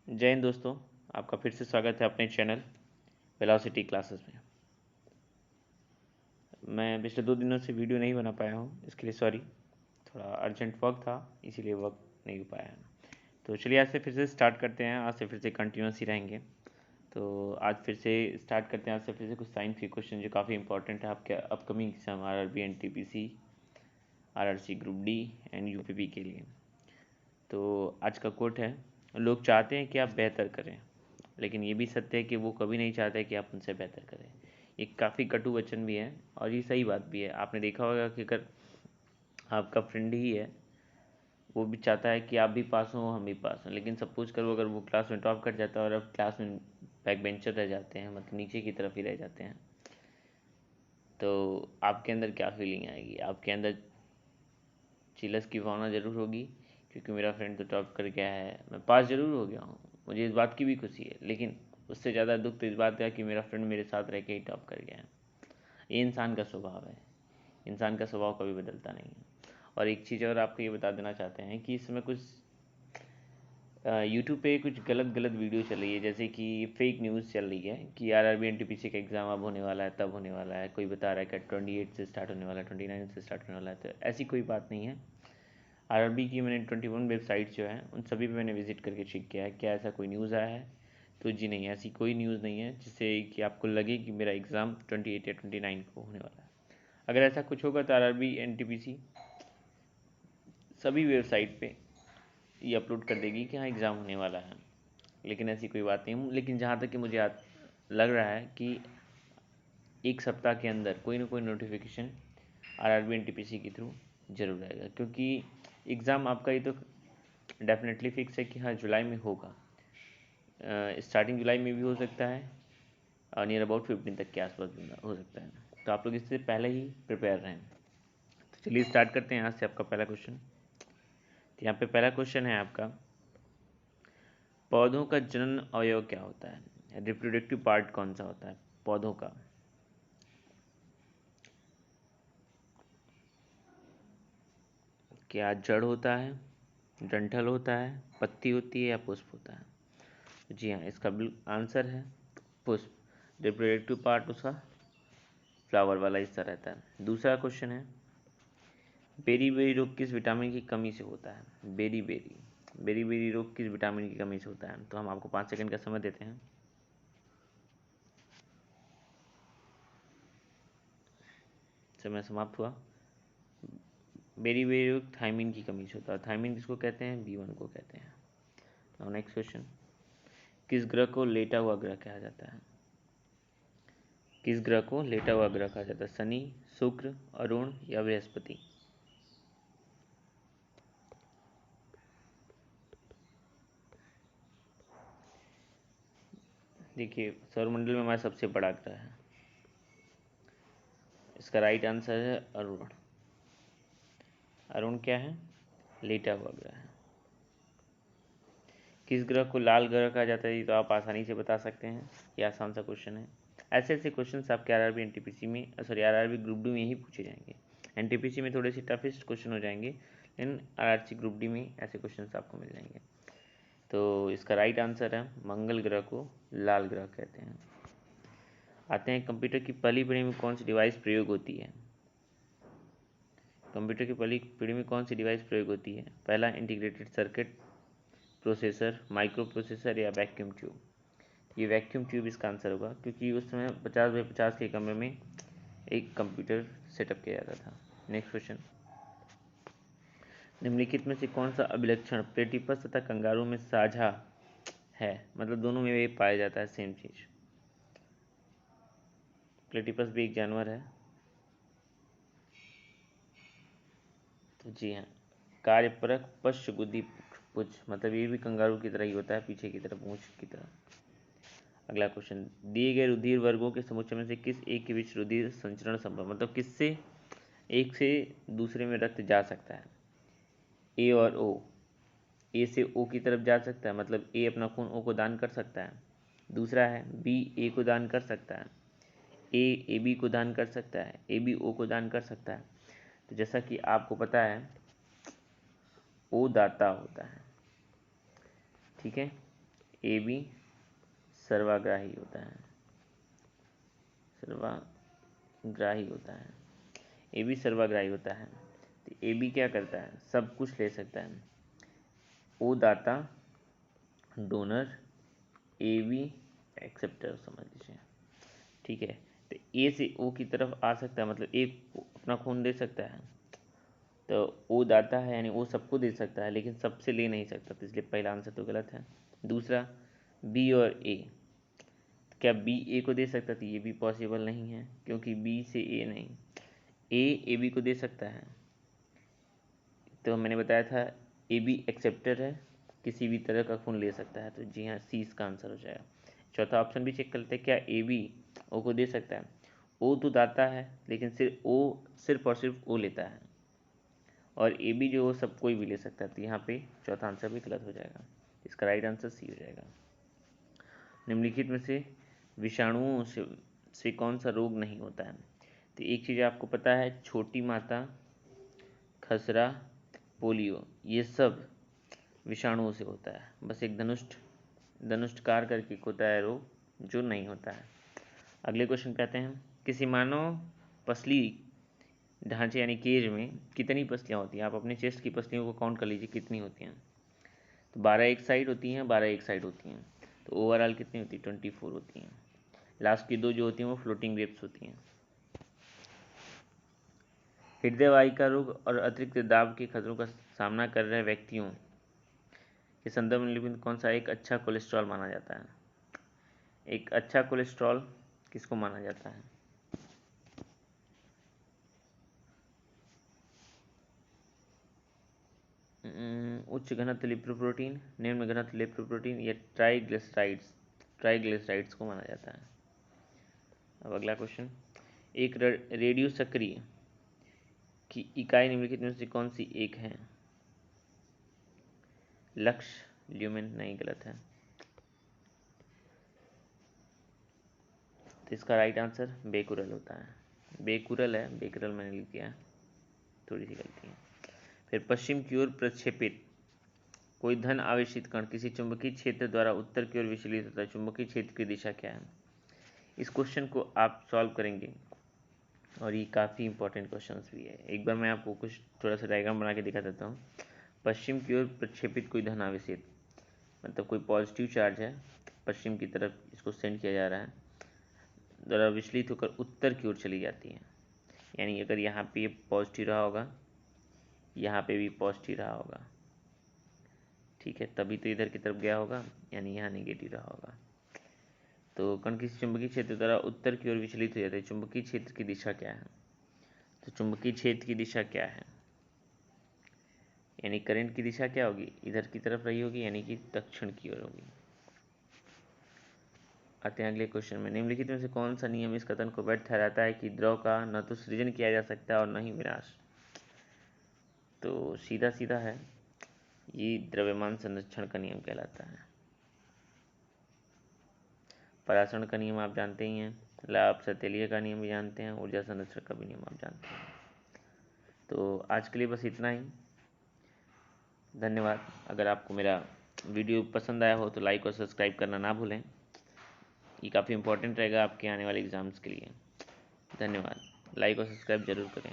जय हिंद दोस्तों, आपका फिर से स्वागत है अपने चैनल वेलोसिटी क्लासेस में। मैं पिछले 2 दिनों से वीडियो नहीं बना पाया हूँ, इसके लिए सॉरी। थोड़ा अर्जेंट वर्क था, इसीलिए वर्क नहीं हो पाया है। तो चलिए आज से फिर से स्टार्ट करते हैं। आज से फिर से कंटिन्यूस ही रहेंगे। तो आज फिर से स्टार्ट करते हैं। आज से फिर से कुछ साइंस के क्वेश्चन जो काफ़ी इंपॉर्टेंट है आपके upcoming exam RRB NTPC RRC group D and UPP के लिए। तो आज का कोट है, लोग चाहते हैं कि आप बेहतर करें, लेकिन ये भी सत्य है कि वो कभी नहीं चाहते कि आप उनसे बेहतर करें। ये काफ़ी कटु वचन भी है और ये सही बात भी है। आपने देखा होगा कि अगर आपका फ्रेंड ही है, वो भी चाहता है कि आप भी पास हो हम भी पास हों, लेकिन सपोज करो अगर वो क्लास में टॉप कर जाता है और अब क्लास में बैक बेंचर रह जाते हैं, मतलब नीचे की तरफ ही रह जाते हैं, तो आपके अंदर क्या फीलिंग आएगी? आपके अंदर चिलस की भावना ज़रूर होगी, क्योंकि मेरा फ्रेंड तो टॉप कर गया है, मैं पास ज़रूर हो गया हूँ, मुझे इस बात की भी खुशी है, लेकिन उससे ज़्यादा दुख तो इस बात का है कि मेरा फ्रेंड मेरे साथ रह के ही टॉप कर गया है। ये इंसान का स्वभाव है, इंसान का स्वभाव कभी बदलता नहीं है। और एक चीज़ और आपको ये बता देना चाहते हैं कि इस समय कुछ यूट्यूब पे कुछ गलत गलत वीडियो चल रही है, जैसे कि फेक न्यूज़ चल रही है कि RRB NTPC का एग्ज़ाम अब होने वाला है, तब होने वाला है। कोई बता रहा है कि 28 से स्टार्ट होने वाला है, 29 से स्टार्ट होने वाला है। तो ऐसी कोई बात नहीं है। RRB की मैंने 21 वेबसाइट जो है उन सभी पे मैंने विजिट करके चेक किया है, क्या ऐसा कोई न्यूज़ आया है? तो जी नहीं, ऐसी कोई न्यूज़ नहीं है जिससे कि आपको लगे कि मेरा एग्ज़ाम 28 या 29 को होने वाला है। अगर ऐसा कुछ होगा तो RRB NTPC सभी वेबसाइट पे ये अपलोड कर देगी कि हाँ एग्ज़ाम होने वाला है, लेकिन ऐसी कोई बात नहीं। लेकिन जहाँ तक कि मुझे लग रहा है कि एक सप्ताह के अंदर कोई ना कोई नोटिफिकेशन RRB NTPC के थ्रू जरूर आएगा, क्योंकि एग्ज़ाम आपका ये तो डेफिनेटली फिक्स है कि हाँ जुलाई में होगा। स्टार्टिंग जुलाई में भी हो सकता है और नियर अबाउट 15 तक के आसपास भी हो सकता है। तो आप लोग इससे पहले ही प्रिपेयर रहें। तो चलिए स्टार्ट करते हैं आज से आपका पहला क्वेश्चन। तो यहाँ पे पहला क्वेश्चन है आपका, पौधों का जनन अवयव क्या होता है? रिप्रोडक्टिव पार्ट कौन सा होता है पौधों का? क्या जड़ होता है, डंठल होता है, पत्ती होती है या पुष्प होता है? जी हाँ, इसका आंसर है पुष्प। रिप्रोडक्टिव पार्ट उसका फ्लावर वाला हिस्सा रहता है। दूसरा क्वेश्चन है, बेरी बेरी रोग किस विटामिन की कमी से होता है? बेरी बेरी बेरी बेरी रोग किस विटामिन की कमी से होता है? तो हम आपको 5 सेकंड का समय देते हैं। समय समाप्त हुआ। बेरी बेरी रोग थायमिन की कमी से होता है। थायमिन किसको कहते हैं? B1 को कहते हैं। नाउ नेक्स्ट क्वेश्चन, किस ग्रह को लेटा हुआ ग्रह कहा जाता है? किस ग्रह को लेटा हुआ ग्रह कहा जाता है? शनि, शुक्र, अरुण या बृहस्पति? देखिए, सौरमंडल में हमारा सबसे बड़ा ग्रह है, इसका राइट आंसर है अरुण। अरुण क्या है? लेटा हुआ ग्रह है। किस ग्रह को लाल ग्रह कहा जाता है? ये तो आप आसानी से बता सकते हैं, ये आसान सा क्वेश्चन है। ऐसे ऐसे क्वेश्चन आपके RRB NTPC में सॉरी RRB ग्रुप डी में ही पूछे जाएंगे। NTPC में थोड़े से टफेस्ट क्वेश्चन हो जाएंगे, लेकिन RRC ग्रुप डी में ऐसे क्वेश्चन आपको मिल जाएंगे। तो इसका राइट आंसर है मंगल ग्रह को लाल ग्रह कहते हैं। आते हैं, कंप्यूटर की पहली पीढ़ी में कौन सी डिवाइस प्रयोग होती है? कंप्यूटर की पहली पीढ़ी में कौन सी डिवाइस प्रयोग होती है? पहला, integrated circuit processor, micro processor या वैक्यूम ट्यूब? ये वैक्यूम ट्यूब इसका आंसर होगा, क्योंकि उस समय 50 बाई 50 के कमरे में एक कंप्यूटर सेटअप किया जाता था। नेक्स्ट क्वेश्चन, निम्नलिखित में से कौन सा अभिलक्षण प्लेटिपस तथा कंगारू में साझा है? मतलब दोनों में ये पाया जाता है सेम चीज। प्लेटिपस भी एक जानवर है। तो जी हाँ, कार्यपरक पश्चगुदी पुच्छ, मतलब ये भी कंगारू की तरह ही होता है, पीछे की तरफ पूंछ की तरह। अगला क्वेश्चन, दिए गए रुधिर वर्गों के समुच्चय में से किस एक के बीच रुधिर संचरण संभव, मतलब किससे एक से दूसरे में रक्त जा सकता है? ए और ओ। ए से ओ की तरफ जा सकता है, मतलब ए अपना खून ओ को दान कर सकता है। दूसरा है बी ए को दान कर सकता है, ए बी को दान कर सकता है, ए बी ओ को दान कर सकता है। तो जैसा कि आपको पता है, ओ दाता होता है, ठीक है। ए बी सर्वाग्राही होता है, सर्वाग्राही होता है, ए बी सर्वाग्राही होता है। तो ए बी क्या करता है, सब कुछ ले सकता है। ओ दाता, डोनर, ए बी एक्सेप्टर समझ लीजिए, ठीक है। तो ए से ओ की तरफ आ सकता है, मतलब ए अपना खून दे सकता है, तो ओ दाता है यानी ओ सबको दे सकता है, लेकिन सबसे ले नहीं सकता, तो इसलिए पहला आंसर तो गलत है। दूसरा, बी और ए, क्या बी ए को दे सकता था, ये भी पॉसिबल नहीं है, क्योंकि बी से ए नहीं, ए बी को दे सकता है। तो मैंने बताया था ए बी एक्सेप्टर है, किसी भी तरह का खून ले सकता है, तो जी हाँ सी इसका आंसर हो जाएगा। चौथा ऑप्शन भी चेक कर लेते हैं, क्या ए बी ओ को दे सकता है। ओ तो दाता है, लेकिन सिर्फ और सिर्फ ओ लेता है, और ए बी जो वो सब कोई भी ले सकता है, तो यहाँ पे चौथा आंसर भी गलत हो जाएगा। इसका राइट आंसर सी हो जाएगा। निम्नलिखित में से विषाणुओं से कौन सा रोग नहीं होता है। तो एक चीज़ आपको पता है, छोटी माता, खसरा, पोलियो, ये सब विषाणुओं से होता है। बस एक धनुष्टकार करके होता है रोग, जो नहीं होता है। अगले क्वेश्चन पे आते हैं, किसी मानव पसली ढांचे यानी केज में कितनी पसलियाँ होती हैं। आप अपने चेस्ट की पसलियों को काउंट कर लीजिए कितनी होती हैं। तो 12 एक साइड होती हैं, 12 एक साइड होती हैं, तो ओवरऑल कितनी होती है, 24 होती हैं। लास्ट की दो जो होती हैं वो फ्लोटिंग वेव्स होती हैं। हृदय वाहिका रोग और अतिरिक्त दाब के खतरों का सामना कर रहे व्यक्तियों के संदर्भ में निम्नलिखित कौन सा एक अच्छा कोलेस्ट्रॉल माना जाता है। एक अच्छा कोलेस्ट्रॉल किसको माना जाता है। उच्च घनत्व लिपोप्रोटीन, निम्न घनत्व लिपोप्रोटीन या ट्राइग्लिसराइड्स को माना जाता है। अब अगला क्वेश्चन, एक रेडियो सक्रिय की इकाई निम्नलिखित में से कौन सी एक है। लक्ष्य, ल्यूमेन, नहीं गलत है। तो इसका राइट आंसर बेकुरल होता है। बेकुरल है, बेकुरल मैंने लिख दिया, थोड़ी सी गलती है। फिर पश्चिम की ओर प्रक्षेपित कोई धन आवेशित कण किसी चुंबकीय क्षेत्र द्वारा उत्तर की ओर विचलित होता है, चुंबकीय क्षेत्र की दिशा क्या है। इस क्वेश्चन को आप सॉल्व करेंगे, और ये काफ़ी इंपॉर्टेंट क्वेश्चन भी है। एक बार मैं आपको कुछ थोड़ा सा डायग्राम बना के दिखा देता हूँ। पश्चिम की ओर प्रक्षेपित कोई धन आवेशित, मतलब कोई पॉजिटिव चार्ज है, पश्चिम की तरफ इसको सेंड किया जा रहा है, द्वारा विचलित होकर उत्तर की ओर चली जाती है। यानी अगर यहाँ पे ये पॉजिटिव रहा होगा, यहाँ पे भी पॉजिटिव रहा होगा, ठीक है, तभी तो इधर की तरफ गया होगा, यानी यहाँ नेगेटिव रहा होगा। तो कण किसी चुंबकीय क्षेत्र द्वारा उत्तर की ओर विचलित हो जाते हैं, चुंबकीय क्षेत्र की दिशा क्या है। तो चुंबकीय क्षेत्र की दिशा क्या है, यानी करंट की दिशा क्या होगी, इधर की तरफ रही होगी, यानी कि दक्षिण की ओर होगी। आते हैं अगले क्वेश्चन में, निम्नलिखित में से कौन सा नियम इस कथन को वैध ठहराता है कि द्रव का न तो सृजन किया जा सकता है और न ही विनाश। तो सीधा सीधा है, ये द्रव्यमान संरक्षण का नियम कहलाता है। परासरण का नियम आप जानते ही हैं, लाभ सतेलिए का नियम भी जानते हैं, ऊर्जा संरक्षण का भी नियम आप जानते हैं। तो आज के लिए बस इतना ही, धन्यवाद। अगर आपको मेरा वीडियो पसंद आया हो तो लाइक और सब्सक्राइब करना ना भूलें, ये काफ़ी इंपॉर्टेंट रहेगा आपके आने वाले एग्ज़ाम्स के लिए। धन्यवाद, लाइक और सब्सक्राइब जरूर करें।